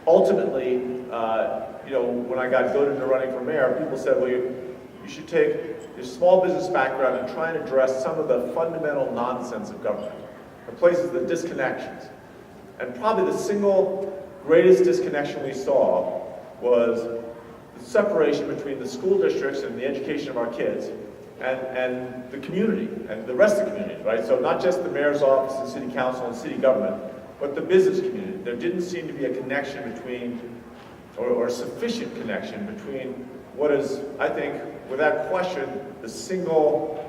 ultimately, when I got goaded into running for mayor, people said, well, you should take your small business background and try and address some of the fundamental nonsense of government, the places, the disconnections. And probably the single greatest disconnection we saw was the separation between the school districts and the education of our kids and the community and the rest of the community, right? So not just the mayor's office and city council and city government, but the business community. There didn't seem to be a connection between, or a sufficient connection between what is, I think, without question, the single,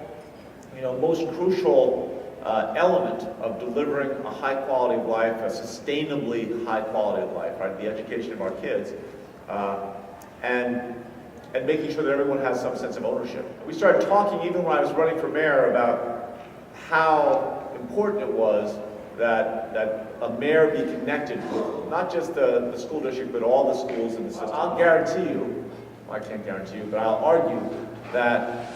most crucial element of delivering a high quality of life, a sustainably high quality of life, right? The education of our kids, and making sure that everyone has some sense of ownership. We started talking, even when I was running for mayor, about how important it was that a mayor be connected with not just the school district, but all the schools in the system. I'll guarantee you, well, I can't guarantee you, but I'll argue that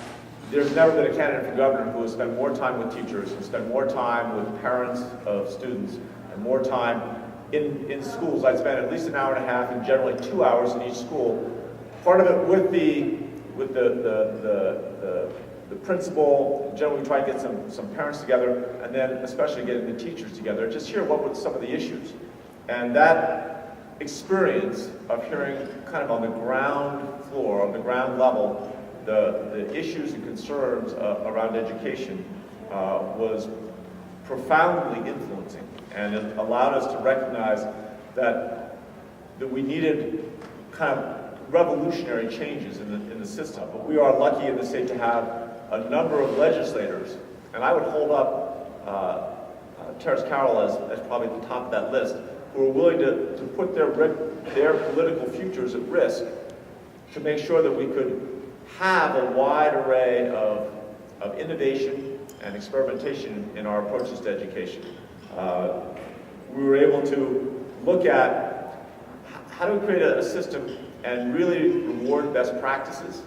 there's never been a candidate for governor who has spent more time with teachers, who spent more time with parents of students, and more time in schools. I'd spend at least an hour and a half, and generally 2 hours in each school. Part of it with the principal. Generally, we try to get some parents together, and then especially getting the teachers together, just hear what were some of the issues. And that experience of hearing kind of on the ground floor, on the ground level, the issues and concerns around education was profoundly influencing, and it allowed us to recognize that we needed kind of revolutionary changes in the system. But we are lucky in the state to have a number of legislators, and I would hold up Terrence Carroll as probably at the top of that list, who are willing to put their political futures at risk to make sure that we could have a wide array of innovation and experimentation in our approaches to education. We were able to look at how do we create a system and really reward best practices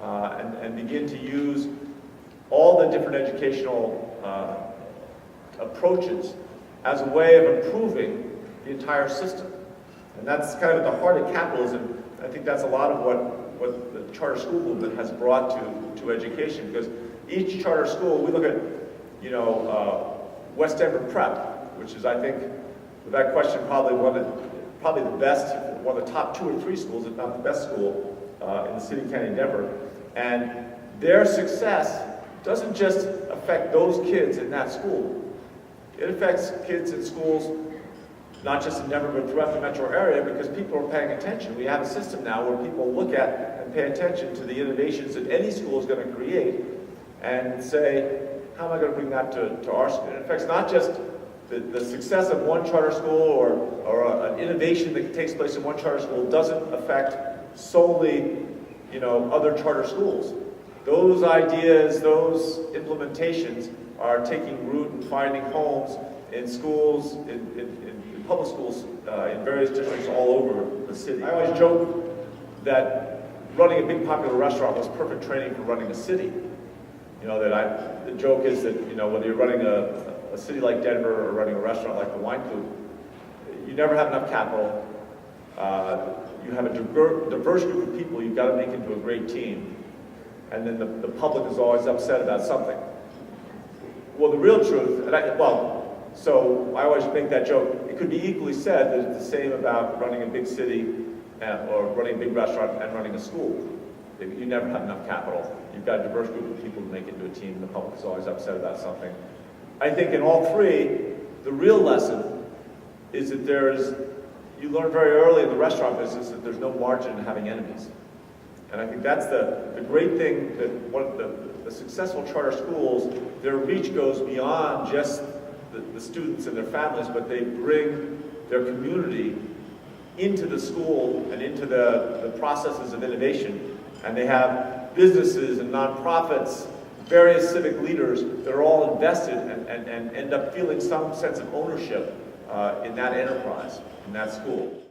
and begin to use all the different educational approaches as a way of improving the entire system. And that's kind of at the heart of capitalism. I think that's a lot of what the charter school movement has brought to education, because each charter school, we look at, West Denver Prep, which is, I think, without question, probably the best, one of the top 2 or 3 schools, if not the best school in the city and county of Denver. And their success doesn't just affect those kids in that school. It affects kids in schools not just in Denver, but throughout the metro area, because people are paying attention. We have a system now where people look at and pay attention to the innovations that any school is going to create and say, how am I going to bring that to our school? It affects not just the success of one charter school or an innovation that takes place in one charter school doesn't affect solely, other charter schools. Those ideas, those implementations are taking root and finding homes in schools, in public schools in various districts all over the city. I always joke that running a big popular restaurant was perfect training for running a city. The joke is that, whether you're running a city like Denver or running a restaurant like the Wine Coop, you never have enough capital. You have a diverse group of people you've got to make into a great team. And then the public is always upset about something. Well, the real truth, so I always make that joke, it could be equally said that it's the same about running a big city or running a big restaurant and running a school. You never have enough capital. You've got a diverse group of people to make it into a team. The public is always upset about something. I think in all three, the real lesson is that you learn very early in the restaurant business that there's no margin in having enemies. And I think that's the great thing, that the successful charter schools, their reach goes beyond just the students and their families, but they bring their community into the school and into the processes of innovation. And they have businesses and nonprofits, various civic leaders that are all invested and end up feeling some sense of ownership in that enterprise, in that school.